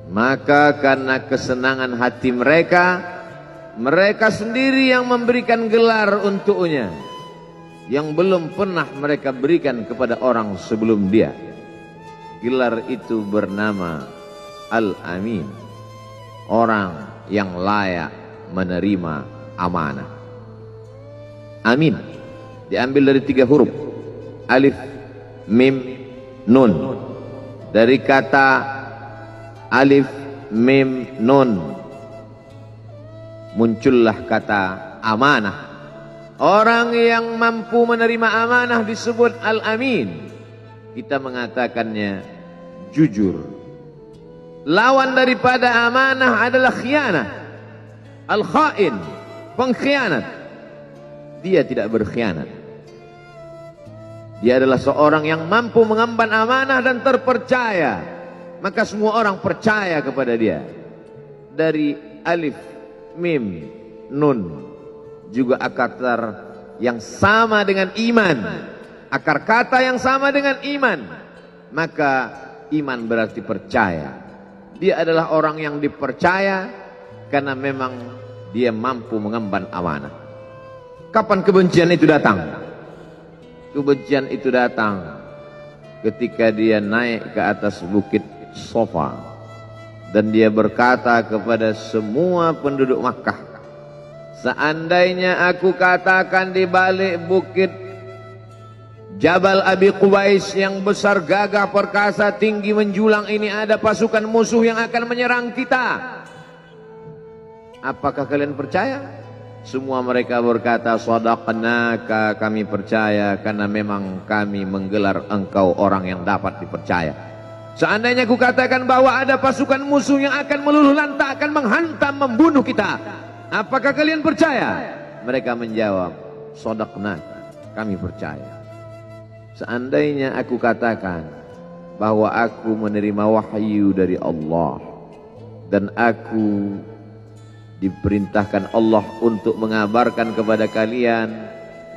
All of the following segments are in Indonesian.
Maka karena kesenangan hati mereka, mereka sendiri yang memberikan gelar untuknya yang belum pernah mereka berikan kepada orang sebelum dia. Gelar itu bernama Al-Amin, orang yang layak menerima amanah. Amin diambil dari 3 huruf, alif, mim, nun. Dari kata alif, mim, nun muncullah kata amanah. Orang yang mampu menerima amanah disebut Al-Amin. Kita mengatakannya jujur. Lawan daripada amanah adalah khianah. Al-khain, pengkhianat. Dia tidak berkhianat. Dia adalah seorang yang mampu mengemban amanah dan terpercaya. Maka semua orang percaya kepada dia. Dari alif, mim, nun juga akar yang sama dengan iman. Akar kata yang sama dengan iman. Maka iman berarti percaya. Dia adalah orang yang dipercaya karena memang dia mampu mengemban amanah. Kapan kebencian itu datang? Kebencian itu datang ketika dia naik ke atas bukit Sofa dan dia berkata kepada semua penduduk Makkah, seandainya aku katakan di balik bukit Jabal Abi Qubais yang besar, gagah, perkasa, tinggi, menjulang ini ada pasukan musuh yang akan menyerang kita, apakah kalian percaya? Semua mereka berkata, shadaqnaka, kami percaya karena memang kami menggelar engkau orang yang dapat dipercaya. Seandainya aku katakan bahwa ada pasukan musuh yang akan meluluh lantakkan, menghantam, membunuh kita, apakah kalian percaya? Mereka menjawab, shadaqnaka, kami percaya. Seandainya aku katakan bahwa aku menerima wahyu dari Allah dan aku diperintahkan Allah untuk mengabarkan kepada kalian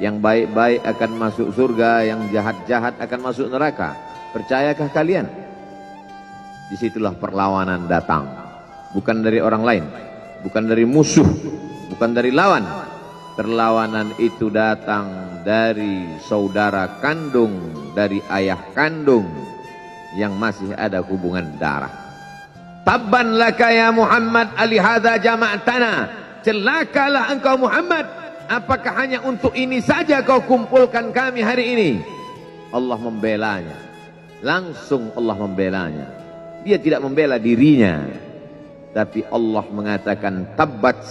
yang baik-baik akan masuk surga, yang jahat-jahat akan masuk neraka, percayakah kalian? Disitulah perlawanan datang, bukan dari orang lain, bukan dari musuh, bukan dari lawan. Perlawanan itu datang dari saudara kandung, dari ayah kandung yang masih ada hubungan darah. Tabban laka ya Muhammad alihada jama'tana, celakalah engkau Muhammad, apakah hanya untuk ini saja kau kumpulkan kami hari ini? Allah membelanya, langsung Allah membelanya. Dia tidak membela dirinya, tapi Allah mengatakan tabbat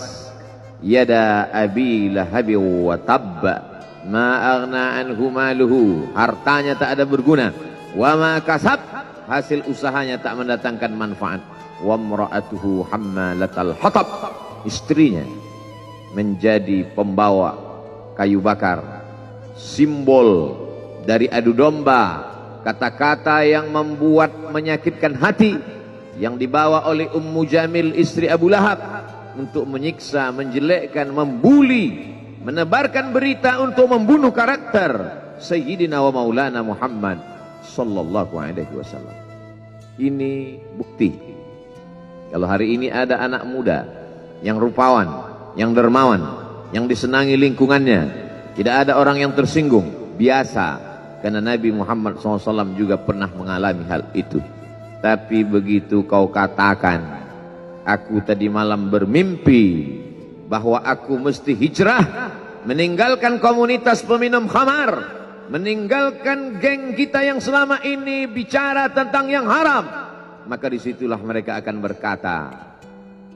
yada abi lahabi wa tabba ma aghna anhu maluhu, hartanya tak ada berguna, wa ma kasab, hasil usahanya tak mendatangkan manfaat, wa imra'atuhu hammalatal hatab, istrinya menjadi pembawa kayu bakar, simbol dari adu domba, kata-kata yang membuat menyakitkan hati yang dibawa oleh Ummu Jamil istri Abu Lahab untuk menyiksa, menjelekkan, membuli, menebarkan berita untuk membunuh karakter Sayyidina wa Maulana Muhammad sallallahu alaihi wasallam. Ini bukti kalau hari ini ada anak muda yang rupawan, yang dermawan, yang disenangi lingkungannya, tidak ada orang yang tersinggung, biasa. Karena Nabi Muhammad SAW juga pernah mengalami hal itu. Tapi begitu kau katakan, aku tadi malam bermimpi bahwa aku mesti hijrah, meninggalkan komunitas peminum khamar, meninggalkan geng kita yang selama ini bicara tentang yang haram, maka disitulah mereka akan berkata,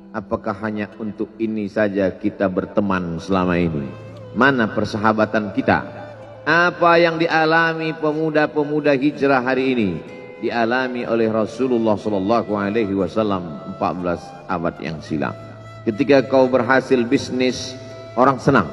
apakah hanya untuk ini saja kita berteman selama ini? Mana persahabatan kita? Apa yang dialami pemuda-pemuda hijrah hari ini dialami oleh Rasulullah sallallahu alaihi wasallam 14 abad yang silam. Ketika kau berhasil bisnis, orang senang.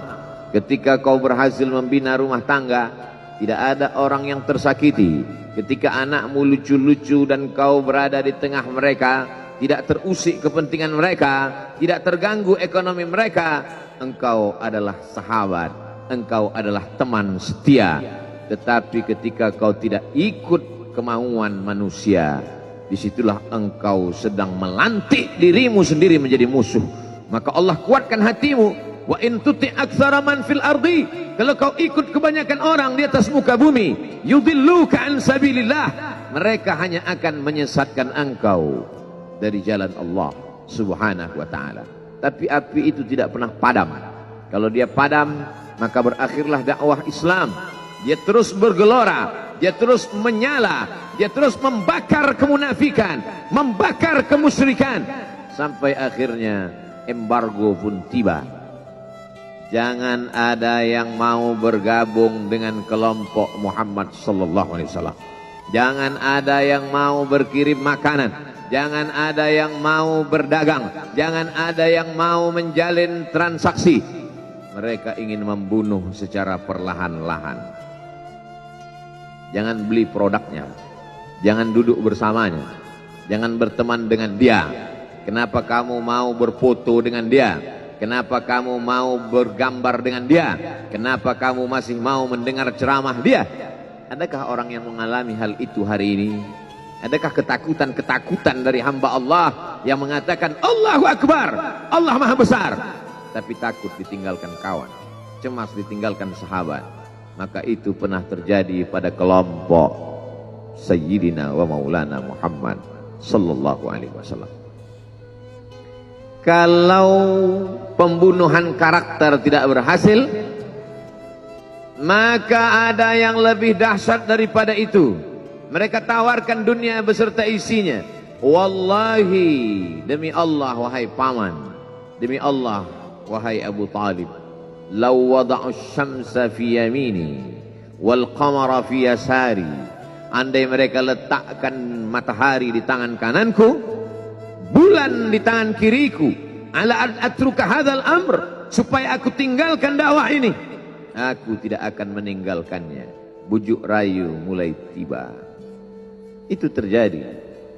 Ketika kau berhasil membina rumah tangga, tidak ada orang yang tersakiti. Ketika anakmu lucu-lucu dan kau berada di tengah mereka, tidak terusik kepentingan mereka, tidak terganggu ekonomi mereka, engkau adalah sahabat, engkau adalah teman setia. Tetapi ketika kau tidak ikut kemauan manusia, disitulah engkau sedang melantik dirimu sendiri menjadi musuh. Maka Allah kuatkan hatimu. Wa in tuti' aktsara man fil ardi, kalau kau ikut kebanyakan orang di atas muka bumi, yudilluka an sabilillah, mereka hanya akan menyesatkan engkau dari jalan Allah Subhanahu wa taala. Tapi api itu tidak pernah padam. Kalau dia padam, maka berakhirlah dakwah Islam. Dia terus bergelora, dia terus menyala, dia terus membakar kemunafikan, membakar kemusyrikan, sampai akhirnya embargo pun tiba. Jangan ada yang mau bergabung dengan kelompok Muhammad sallallahu alaihi wasallam. Jangan ada yang mau berkirim makanan, jangan ada yang mau berdagang, jangan ada yang mau menjalin transaksi. Mereka ingin membunuh secara perlahan-lahan. Jangan beli produknya, jangan duduk bersamanya, jangan berteman dengan dia. Kenapa kamu mau berfoto dengan dia? Kenapa kamu mau bergambar dengan dia? Kenapa kamu masih mau mendengar ceramah dia? Adakah orang yang mengalami hal itu hari ini? Adakah ketakutan-ketakutan dari hamba Allah yang mengatakan Allahu Akbar, Allah Maha Besar, tapi takut ditinggalkan kawan, cemas ditinggalkan sahabat? Maka itu pernah terjadi pada kelompok Sayyidina wa Maulana Muhammad sallallahu alaihi wasallam. Kalau pembunuhan karakter tidak berhasil, maka ada yang lebih dahsyat daripada itu. Mereka tawarkan dunia beserta isinya. Wallahi, demi Allah wahai paman, demi Allah wahai Abu Talib, law wada'u syamsa fi yamini wal qamara fi yasari, andai mereka letakkan matahari di tangan kananku, bulan di tangan kiriku, ala an atruka hadzal amr, supaya aku tinggalkan dakwah ini, aku tidak akan meninggalkannya. Bujuk rayu mulai tiba. Itu terjadi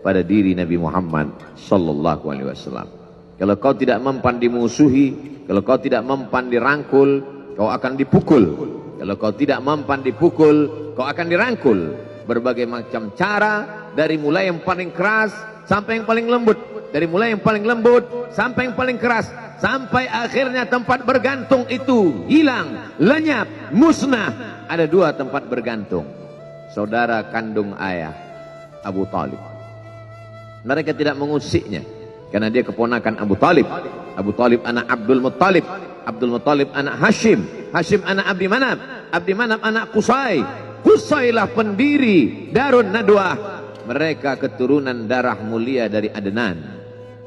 pada diri Nabi Muhammad sallallahu alaihi wasallam. Kalau kau tidak mempan dimusuhi, kalau kau tidak mempan dirangkul, kau akan dipukul. Kalau kau tidak mempan dipukul, kau akan dirangkul. Berbagai macam cara, dari mulai yang paling keras sampai yang paling lembut, dari mulai yang paling lembut sampai yang paling keras, sampai akhirnya tempat bergantung itu hilang, lenyap, musnah. Ada dua tempat bergantung. Saudara kandung ayah Abu Talib. Mereka tidak mengusiknya karena dia keponakan Abu Talib. Abu Talib anak Abdul Muttalib, Abdul Muttalib anak Hashim, Hashim anak Abdi Manaf, Abdi Manaf anak Qusay, Qusaylah pendiri Darun Nadwah. Mereka keturunan darah mulia dari Adnan.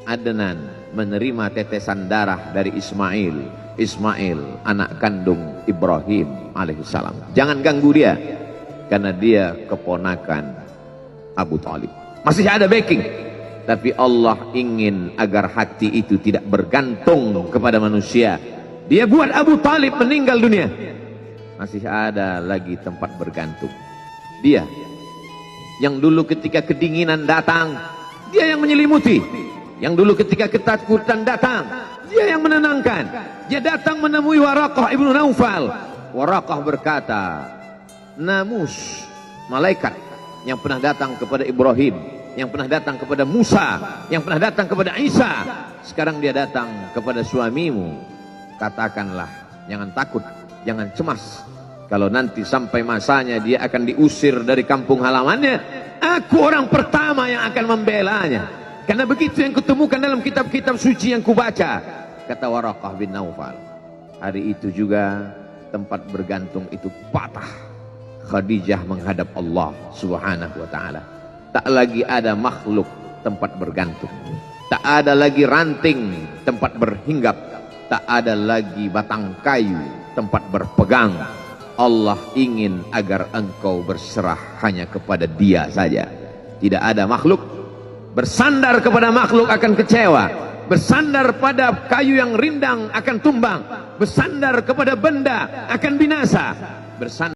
Adnan menerima tetesan darah dari Ismail. Ismail anak kandung Ibrahim alaihissalam. Jangan ganggu dia, karena dia keponakan Abu Talib. Masih ada backing. Tapi Allah ingin agar hati itu tidak bergantung kepada manusia. Dia buat Abu Talib meninggal dunia. Masih ada lagi tempat bergantung. Dia yang dulu ketika kedinginan datang, dia yang menyelimuti. Yang dulu ketika ketakutan datang, dia yang menenangkan. Dia datang menemui Waraqah ibnu Naufal. Waraqah berkata, namus, malaikat yang pernah datang kepada Ibrahim, yang pernah datang kepada Musa, yang pernah datang kepada Isa, sekarang dia datang kepada suamimu. Katakanlah, jangan takut, jangan cemas. Kalau nanti sampai masanya dia akan diusir dari kampung halamannya, aku orang pertama yang akan membelanya. Karena begitu yang kutemukan dalam kitab-kitab suci yang kubaca, kata Waraqah bin Naufal. Hari itu juga tempat bergantung itu patah. Khadijah menghadap Allah Subhanahu wa ta'ala. Tak lagi ada makhluk tempat bergantung. Tak ada lagi ranting tempat berhinggap. Tak ada lagi batang kayu tempat berpegang. Allah ingin agar engkau berserah hanya kepada Dia saja. Tidak ada makhluk. Bersandar kepada makhluk akan kecewa. Bersandar pada kayu yang rindang akan tumbang. Bersandar kepada benda akan binasa. Bersandar